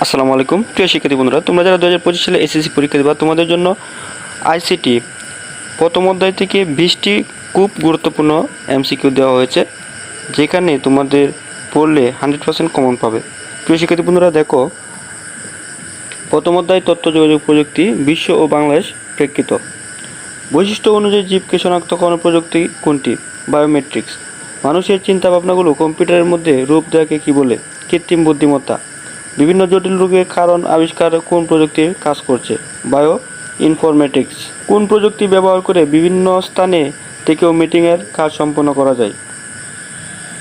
আসসালামু আলাইকুম প্রিয় শিক্ষার্থী বন্ধুরা, তোমরা যারা 2025 সালে এসএসসি পরীক্ষা দিবা তোমাদের জন্য আইসিটি প্রথম অধ্যায় থেকে 20টি খুব গুরুত্বপূর্ণ এমসিকিউ দেওয়া হয়েছে, যেখানে তোমাদের পড়লে 100% কমন পাবে। প্রিয় শিক্ষার্থী বন্ধুরা, দেখো প্রথম অধ্যায় তথ্য যোগাযোগ প্রযুক্তি, বিশ্ব ও বাংলাদেশ প্রেক্ষিত। বৈশিষ্ট্য অনুযায়ী জীবকে শনাক্তকরণ প্রযুক্তি কোনটি? বায়োমেট্রিক্স। মানুষের চিন্তা ভাবনাগুলো কম্পিউটারের মধ্যে রূপ দেওয়াকে কী বলে? কৃত্রিম বুদ্ধিমত্তা। বিভিন্ন জটিল রোগের কারণ আবিষ্কার কোন প্রযুক্তির কাজ করছে? Bio informatics. কোন প্রযুক্তি ব্যবহার করে বিভিন্ন স্থানে থেকেও মিটিংয়ের কাজ সম্পন্ন করা যায়?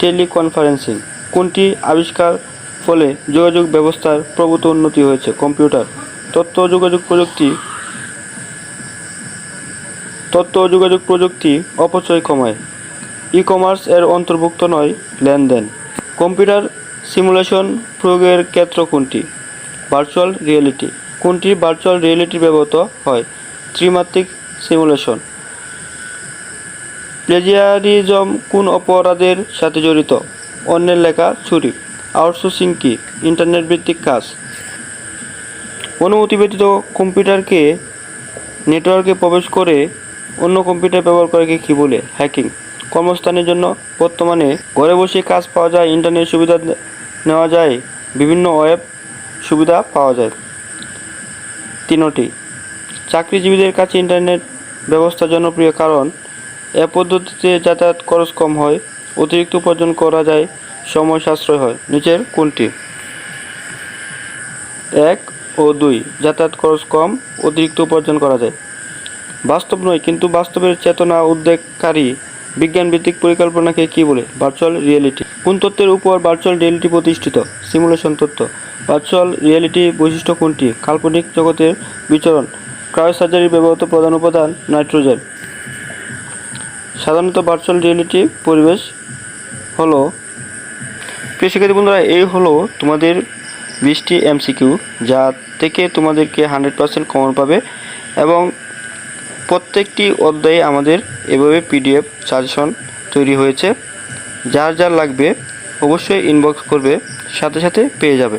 টেলিকনফারেন্সিং। কোনটি আবিষ্কার ফলে যোগাযোগ ব্যবস্থার প্রভূত উন্নতি হয়েছে? কম্পিউটার। তথ্য ও যোগাযোগ প্রযুক্তি অপচয় কমায়। ই কমার্স এর অন্তর্ভুক্ত নয় লেনদেন। কম্পিউটার সিমুলেশন প্রয়োগের ক্ষেত্র কোনটি? Virtual reality. কোনটি ভার্চুয়াল রিয়েলিটি ব্যবহৃত হয়? ত্রিমাত্রিক সিমুলেশন। প্লেজিয়ারিজম কোন অপরাধের সাথে জড়িত? অন্যের লেখা চুরি। আউটসোর্সিং কি? ইন্টারনেট ভিত্তিক কাজ। অনুমতি ব্যতীত কম্পিউটারকে নেটওয়ার্কে প্রবেশ করে অন্য কম্পিউটার ব্যবহার করাকে কী বলে? হ্যাকিং। কর্মস্থানের জন্য বর্তমানে ঘরে বসে কাজ পাওয়া যায়, ইন্টারনেট সুবিধা নেওয়া যায়, বিভিন্ন ওয়েব সুবিধা পাওয়া যায়। 3টি। চাকরিজীবীদের কাছে ইন্টারনেট ব্যবস্থা জনপ্রিয় কারণ এ পদ্ধতিতে যাতায়াত খরচ কম হয়, অতিরিক্ত উপার্জন করা যায়, সময় সাশ্রয় হয়। নিচের কোনটি? 1 ও 2। যাতায়াত খরচ কম, অতিরিক্ত উপার্জন করা যায়। বাস্তব নয় কিন্তু বাস্তবের চেতনা উদ্বেগকারী বিজ্ঞানভিত্তিক পরিকল্পনাকে কী বলে? Virtual reality. কোন তত্ত্বের উপর ভার্চুয়াল রিয়েলিটি প্রতিষ্ঠিত? সিমুলেশন তত্ত্ব। ভার্চুয়াল রিয়েলিটি বৈশিষ্ট্য কোনটি? কাল্পনিক জগতের বিচরণ। ক্রায়োসার্জারি ব্যবহৃত প্রধান উপাদান নাইট্রোজেন। সাধারণত ভার্চুয়াল রিয়েলিটি পরিবেশ হলো। প্রিয় শিক্ষার্থী বন্ধুরা, এই হলো তোমাদের 20টি এমসিকিউ, যা থেকে তোমাদেরকে 100% কমন পাবে, এবং প্রত্যেকটি অধ্যায়ে আমাদের এভাবে পিডিএফ সাজেশন তৈরি হয়েছে। যার লাগবে অবশ্যই ইনবক্স করবে, সাথে সাথে পেয়ে যাবে।